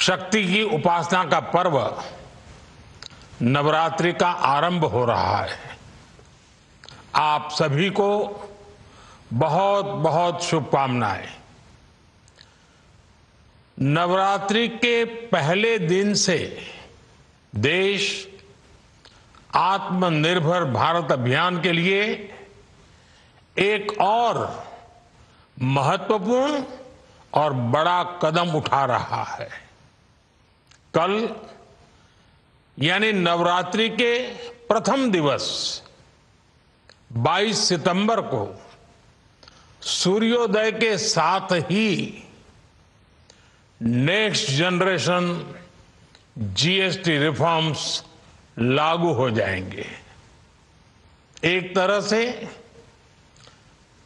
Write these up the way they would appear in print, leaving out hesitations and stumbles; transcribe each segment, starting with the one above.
शक्ति की उपासना का पर्व नवरात्रि का आरंभ हो रहा है। आप सभी को बहुत बहुत शुभकामनाएं। नवरात्रि के पहले दिन से देश आत्मनिर्भर भारत अभियान के लिए एक और महत्वपूर्ण और बड़ा कदम उठा रहा है। कल यानी नवरात्रि के प्रथम दिवस 22 सितंबर को सूर्योदय के साथ ही नेक्स्ट जनरेशन जीएसटी रिफॉर्म्स लागू हो जाएंगे। एक तरह से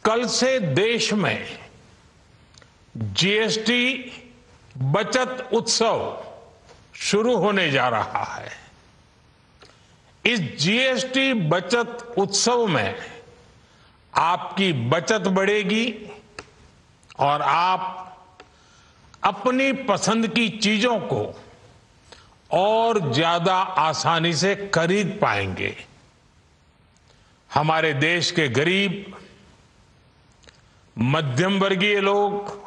कल से देश में जीएसटी बचत उत्सव शुरू होने जा रहा है। इस जीएसटी बचत उत्सव में आपकी बचत बढ़ेगी और आप अपनी पसंद की चीजों को और ज्यादा आसानी से खरीद पाएंगे। हमारे देश के गरीब, मध्यम वर्गीय लोग,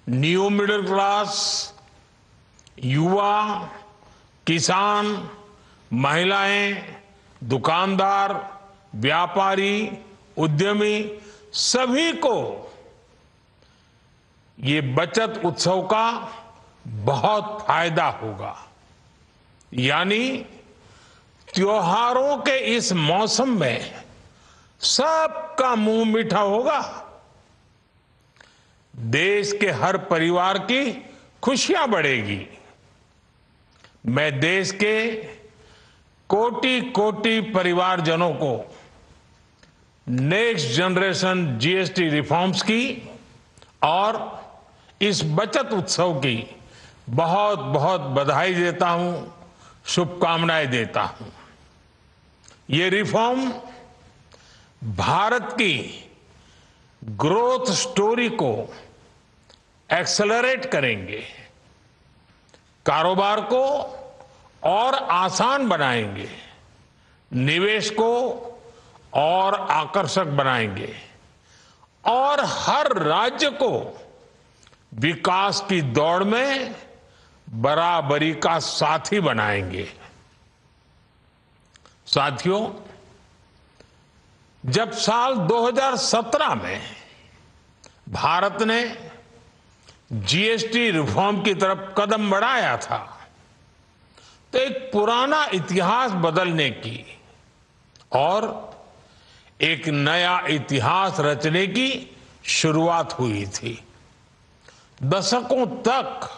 न्यू मिडिल क्लास, युवा, किसान, महिलाएं, दुकानदार, व्यापारी, उद्यमी सभी को ये बचत उत्सव का बहुत फायदा होगा। यानी त्योहारों के इस मौसम में सबका मुंह मीठा होगा। देश के हर परिवार की खुशियां बढ़ेगी। मैं देश के कोटि कोटि परिवारजनों को नेक्स्ट जनरेशन जीएसटी रिफॉर्म्स की और इस बचत उत्सव की बहुत बहुत बधाई देता हूं, शुभकामनाएं देता हूं। ये रिफॉर्म भारत की ग्रोथ स्टोरी को एक्सेलरेट करेंगे, कारोबार को और आसान बनाएंगे, निवेश को और आकर्षक बनाएंगे और हर राज्य को विकास की दौड़ में बराबरी का साथी बनाएंगे। साथियों, जब साल 2017 में भारत ने जीएसटी रिफॉर्म की तरफ कदम बढ़ाया था तो एक पुराना इतिहास बदलने की और एक नया इतिहास रचने की शुरुआत हुई थी। दशकों तक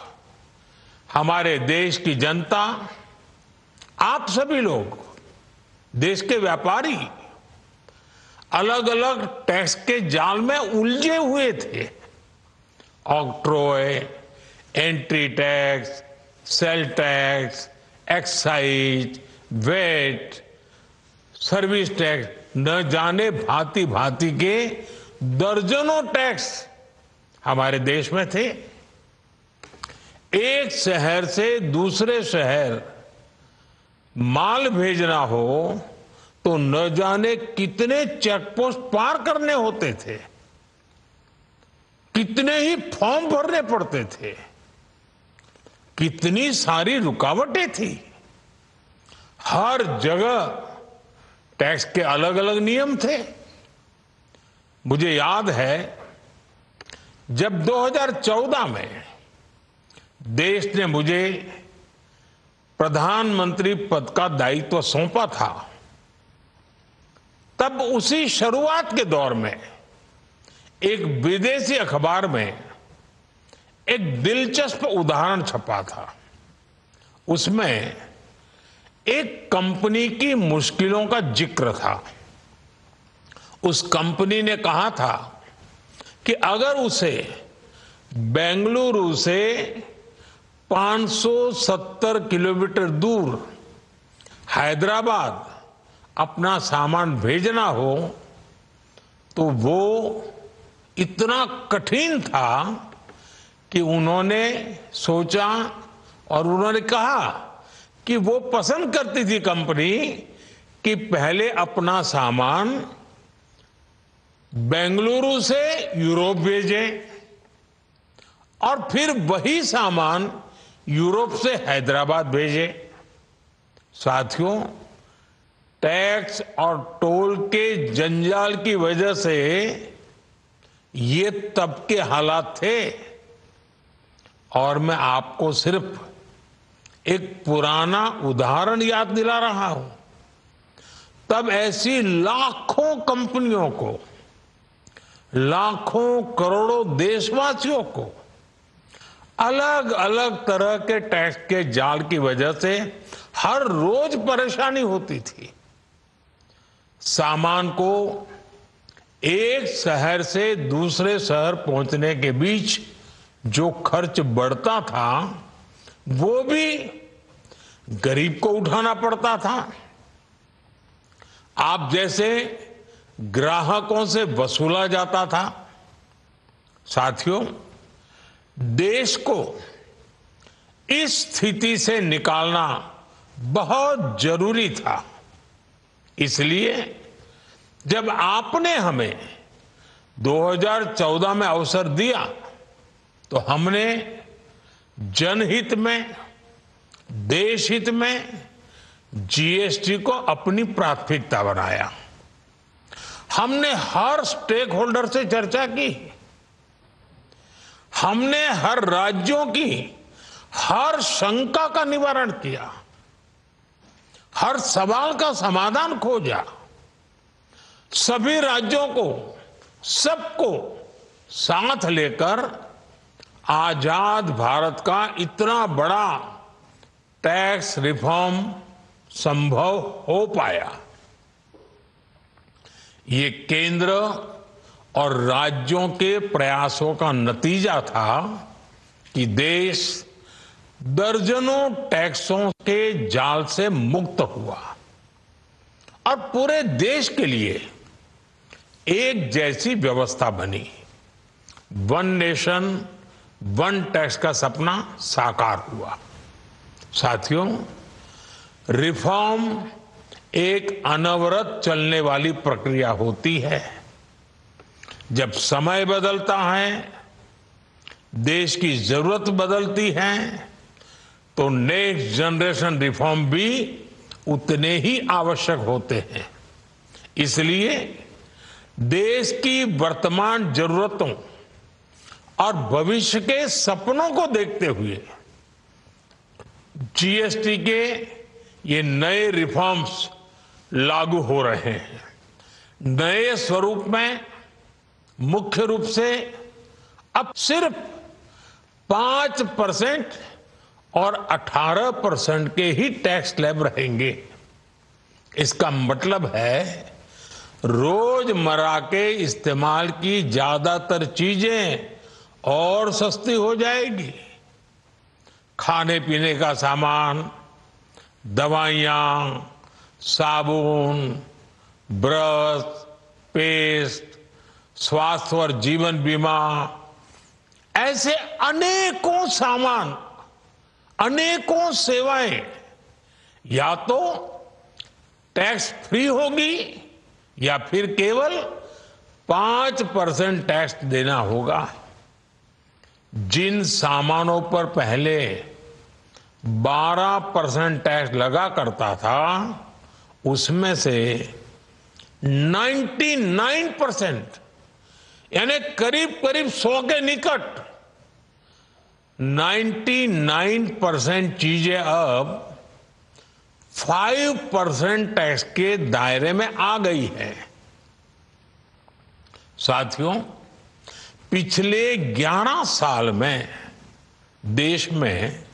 हमारे देश की जनता, आप सभी लोग, देश के व्यापारी अलग अलग टैक्स के जाल में उलझे हुए थे। Octroi, entry tax, sale tax, excise, VAT, service tax, न जाने भांति भांति के दर्जनों टैक्स हमारे देश में थे। एक शहर से दूसरे शहर माल भेजना हो तो न जाने कितने चेकपोस्ट पार करने होते थे, कितने ही फॉर्म भरने पड़ते थे, कितनी सारी रुकावटें थी। हर जगह टैक्स के अलग अलग नियम थे। मुझे याद है जब 2014 में देश ने मुझे प्रधानमंत्री पद का दायित्व सौंपा था, तब उसी शुरुआत के दौर में एक विदेशी अखबार में एक दिलचस्प उदाहरण छपा था। उसमें एक कंपनी की मुश्किलों का जिक्र था। उस कंपनी ने कहा था कि अगर उसे बेंगलुरु से 570 किलोमीटर दूर हैदराबाद अपना सामान भेजना हो तो वो इतना कठिन था कि उन्होंने सोचा और उन्होंने कहा कि वो पसंद करती थी कंपनी कि पहले अपना सामान बेंगलुरु से यूरोप भेजे और फिर वही सामान यूरोप से हैदराबाद भेजे। साथियों, टैक्स और टोल के जंजाल की वजह से ये तब के हालात थे और मैं आपको सिर्फ एक पुराना उदाहरण याद दिला रहा हूं। तब ऐसी लाखों कंपनियों को, लाखों करोड़ों देशवासियों को अलग अलग तरह के टैक्स के जाल की वजह से हर रोज परेशानी होती थी। सामान को एक शहर से दूसरे शहर पहुंचने के बीच जो खर्च बढ़ता था वो भी गरीब को उठाना पड़ता था। आप जैसे ग्राहकों से वसूला जाता था। साथियों, देश को इस स्थिति से निकालना बहुत जरूरी था। इसलिए जब आपने हमें 2014 में अवसर दिया तो हमने जनहित में, देशहित में जीएसटी को अपनी प्राथमिकता बनाया। हमने हर स्टेक होल्डर से चर्चा की। हमने हर राज्यों की हर शंका का निवारण किया, हर सवाल का समाधान खोजा। सभी राज्यों को, सबको साथ लेकर आजाद भारत का इतना बड़ा टैक्स रिफॉर्म संभव हो पाया। ये केंद्र और राज्यों के प्रयासों का नतीजा था कि देश दर्जनों टैक्सों के जाल से मुक्त हुआ और पूरे देश के लिए एक जैसी व्यवस्था बनी। वन नेशन वन टैक्स का सपना साकार हुआ। साथियों, रिफॉर्म एक अनवरत चलने वाली प्रक्रिया होती है। जब समय बदलता है, देश की जरूरत बदलती है, तो नेक्स्ट जनरेशन रिफॉर्म भी उतने ही आवश्यक होते हैं। इसलिए देश की वर्तमान जरूरतों और भविष्य के सपनों को देखते हुए जीएसटी के ये नए रिफॉर्म्स लागू हो रहे हैं। नए स्वरूप में मुख्य रूप से अब सिर्फ 5% और 18% के ही टैक्स स्लैब रहेंगे। इसका मतलब है रोजमर्रा के इस्तेमाल की ज्यादातर चीजें और सस्ती हो जाएगी। खाने पीने का सामान, दवाइयां, साबुन, ब्रश, पेस्ट, स्वास्थ्य और जीवन बीमा, ऐसे अनेकों सामान, अनेकों सेवाएं या तो टैक्स फ्री होगी या फिर केवल 5% टैक्स देना होगा। जिन सामानों पर पहले 12% टैक्स लगा करता था, उसमें से 99% यानी करीब करीब 100 के निकट 99% चीजें अब 5% टैक्स के दायरे में आ गई है। साथियों, पिछले 11 साल में देश में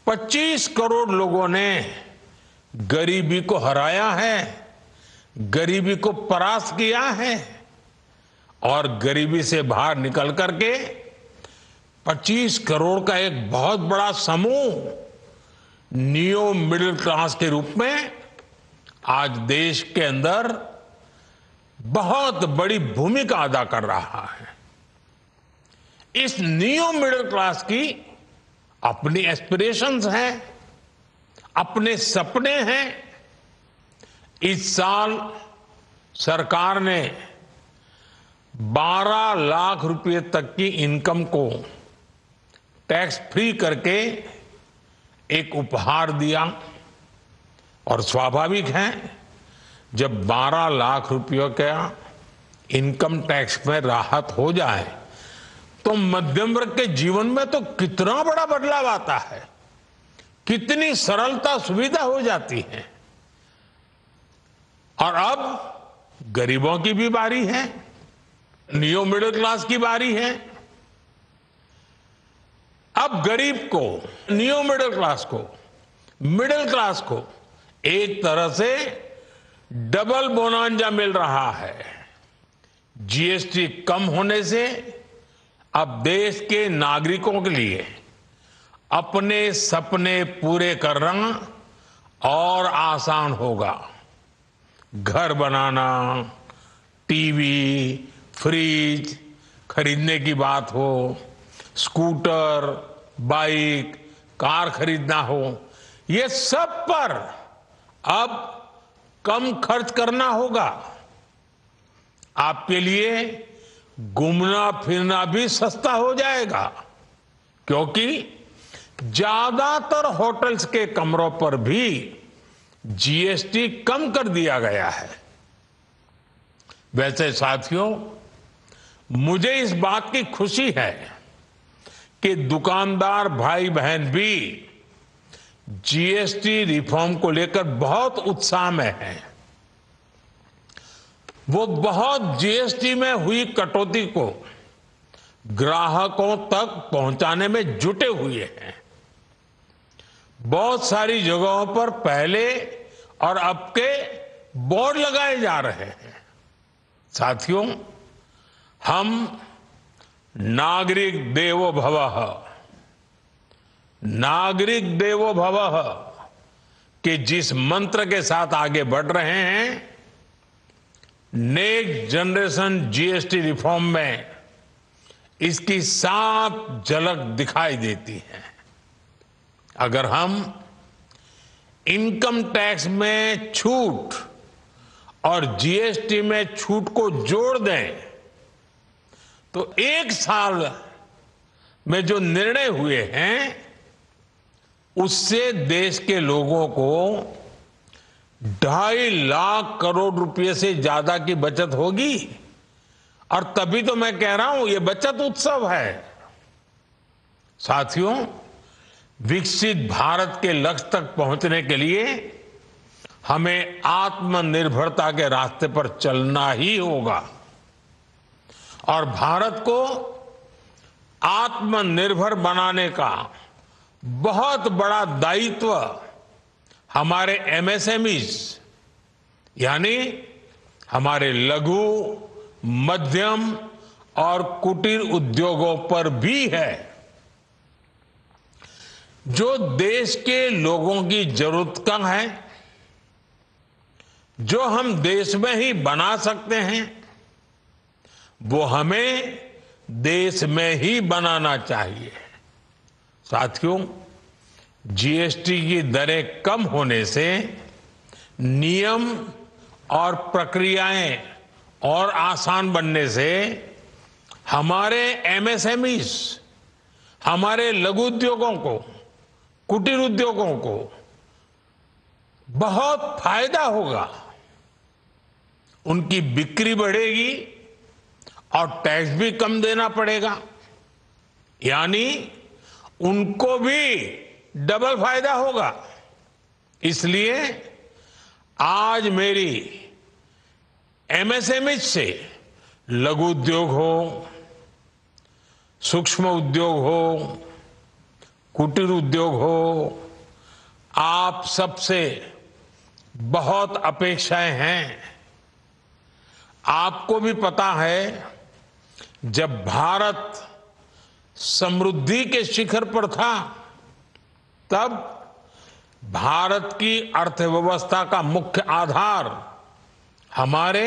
25 करोड़ लोगों ने गरीबी को हराया है, गरीबी को परास्त किया है और गरीबी से बाहर निकल करके 25 करोड़ का एक बहुत बड़ा समूह नियो मिडिल क्लास के रूप में आज देश के अंदर बहुत बड़ी भूमिका अदा कर रहा है। इस न्यू मिडिल क्लास की अपनी एस्पिरेशंस हैं, अपने सपने हैं। इस साल सरकार ने 12 लाख रुपए तक की इनकम को टैक्स फ्री करके एक उपहार दिया। और स्वाभाविक है, जब 12 लाख रुपयों का इनकम टैक्स में राहत हो जाए तो मध्यम वर्ग के जीवन में तो कितना बड़ा बदलाव आता है, कितनी सरलता सुविधा हो जाती है। और अब गरीबों की भी बारी है, न्यू मिडिल क्लास की बारी है। अब गरीब को, न्यू मिडिल क्लास को एक तरह से डबल बोनांजा मिल रहा है। जीएसटी कम होने से अब देश के नागरिकों के लिए अपने सपने पूरे करना और आसान होगा। घर बनाना, टीवी, फ्रिज खरीदने की बात हो, स्कूटर, बाइक, कार खरीदना हो, ये सब पर अब कम खर्च करना होगा। आपके लिए घूमना फिरना भी सस्ता हो जाएगा, क्योंकि ज्यादातर होटल्स के कमरों पर भी जीएसटी कम कर दिया गया है। वैसे साथियों, मुझे इस बात की खुशी है कि दुकानदार भाई बहन भी जीएसटी रिफॉर्म को लेकर बहुत उत्साह में हैं। वो बहुत जीएसटी में हुई कटौती को ग्राहकों तक पहुंचाने में जुटे हुए हैं। बहुत सारी जगहों पर पहले और अब के बोर्ड लगाए जा रहे हैं। साथियों, हम नागरिक देवो भवः के जिस मंत्र के साथ आगे बढ़ रहे हैं, नेक्स्ट जनरेशन जीएसटी रिफॉर्म में इसकी साफ झलक दिखाई देती है। अगर हम इनकम टैक्स में छूट और जीएसटी में छूट को जोड़ दें तो एक साल में जो निर्णय हुए हैं उससे देश के लोगों को 2.5 लाख करोड़ रुपए से ज्यादा की बचत होगी। और तभी तो मैं कह रहा हूं, ये बचत उत्सव है। साथियों, विकसित भारत के लक्ष्य तक पहुंचने के लिए हमें आत्मनिर्भरता के रास्ते पर चलना ही होगा। और भारत को आत्मनिर्भर बनाने का बहुत बड़ा दायित्व हमारे एमएसएमईज यानी हमारे लघु, मध्यम और कुटीर उद्योगों पर भी है, जो देश के लोगों की जरूरत का है, जो हम देश में ही बना सकते हैं, वो हमें देश में ही बनाना चाहिए। साथियों, जीएसटी की दरें कम होने से नियम और प्रक्रियाएं और आसान बनने से हमारे एमएसएमईज, हमारे लघु उद्योगों को, कुटीर उद्योगों को बहुत फायदा होगा। उनकी बिक्री बढ़ेगी और टैक्स भी कम देना पड़ेगा, यानी उनको भी डबल फायदा होगा। इसलिए आज मेरी एमएसएमई से लघु उद्योग हो, सूक्ष्म उद्योग हो, कुटीर उद्योग हो, आप सबसे बहुत अपेक्षाएं हैं। आपको भी पता है, जब भारत समृद्धि के शिखर पर था, तब भारत की अर्थव्यवस्था का मुख्य आधार हमारे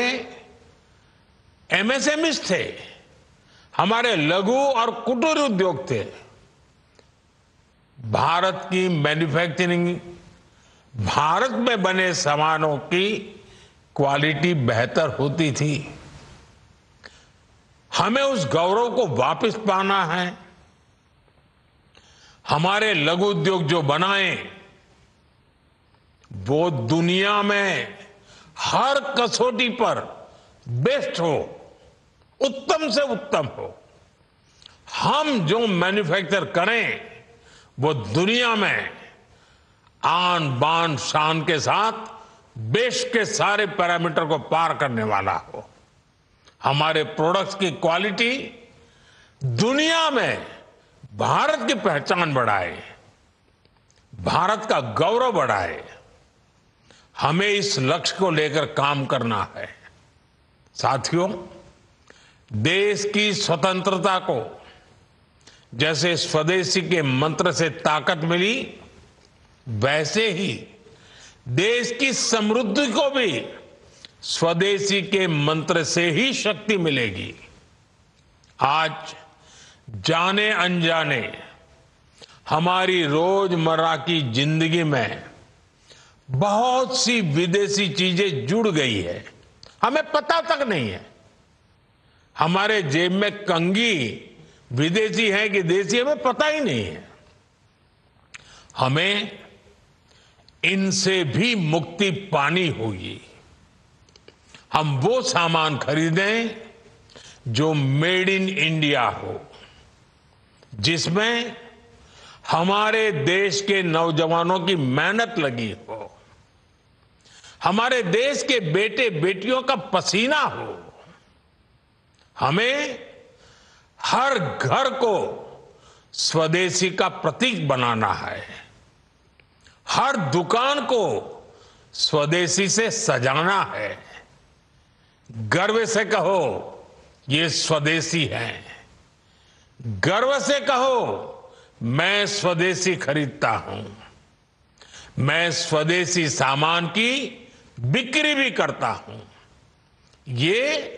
एमएसएमईज थे, हमारे लघु और कुटीर उद्योग थे। भारत की मैन्युफैक्चरिंग, भारत में बने सामानों की क्वालिटी बेहतर होती थी। हमें उस गौरव को वापस पाना है। हमारे लघु उद्योग जो बनाए वो दुनिया में हर कसौटी पर बेस्ट हो, उत्तम से उत्तम हो। हम जो मैन्युफैक्चर करें वो दुनिया में आन बान शान के साथ बेस्ट के सारे पैरामीटर को पार करने वाला हो। हमारे प्रोडक्ट्स की क्वालिटी दुनिया में भारत की पहचान बढ़ाए, भारत का गौरव बढ़ाए। हमें इस लक्ष्य को लेकर काम करना है। साथियों, देश की स्वतंत्रता को जैसे स्वदेशी के मंत्र से ताकत मिली, वैसे ही देश की समृद्धि को भी स्वदेशी के मंत्र से ही शक्ति मिलेगी। आज जाने अनजाने हमारी रोजमर्रा की जिंदगी में बहुत सी विदेशी चीजें जुड़ गई है, हमें पता तक नहीं है। हमारे जेब में कंघी विदेशी है कि देसी, हमें पता ही नहीं है। हमें इनसे भी मुक्ति पानी होगी। हम वो सामान खरीदें जो मेड इन इंडिया हो, जिसमें हमारे देश के नौजवानों की मेहनत लगी हो, हमारे देश के बेटे बेटियों का पसीना हो। हमें हर घर को स्वदेशी का प्रतीक बनाना है। हर दुकान को स्वदेशी से सजाना है। गर्व से कहो ये स्वदेशी है। गर्व से कहो मैं स्वदेशी खरीदता हूं। मैं स्वदेशी सामान की बिक्री भी करता हूं। ये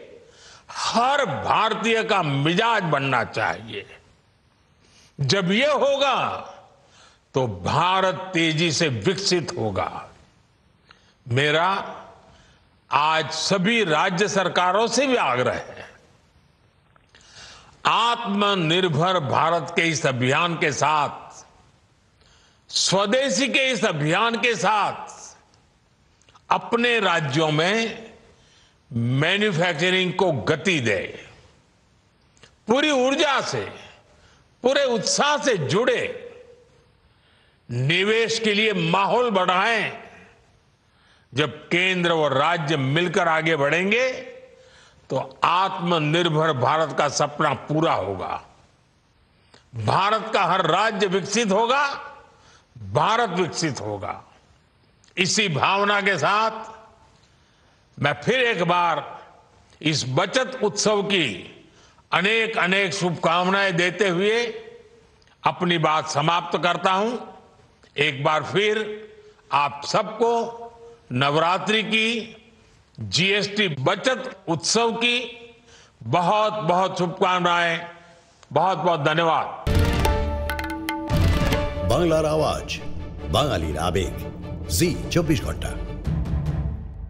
हर भारतीय का मिजाज बनना चाहिए। जब ये होगा तो भारत तेजी से विकसित होगा। मेरा आज सभी राज्य सरकारों से भी आग्रह है, आत्मनिर्भर भारत के इस अभियान के साथ, स्वदेशी के इस अभियान के साथ अपने राज्यों में मैन्युफैक्चरिंग को गति दे। पूरी ऊर्जा से, पूरे उत्साह से जुड़े, निवेश के लिए माहौल बढ़ाएं। जब केंद्र और राज्य मिलकर आगे बढ़ेंगे तो आत्मनिर्भर भारत का सपना पूरा होगा। भारत का हर राज्य विकसित होगा, भारत विकसित होगा। इसी भावना के साथ मैं फिर एक बार इस बचत उत्सव की अनेक अनेक शुभकामनाएं देते हुए अपनी बात समाप्त करता हूं। एक बार फिर आप सबको नवरात्रि की, जीएसटी बचत उत्सव की बहुत बहुत शुभकामनाएं। बहुत बहुत धन्यवाद। बांग्लार आवाज, बांगालीर आवेग, जी 24 घंटा।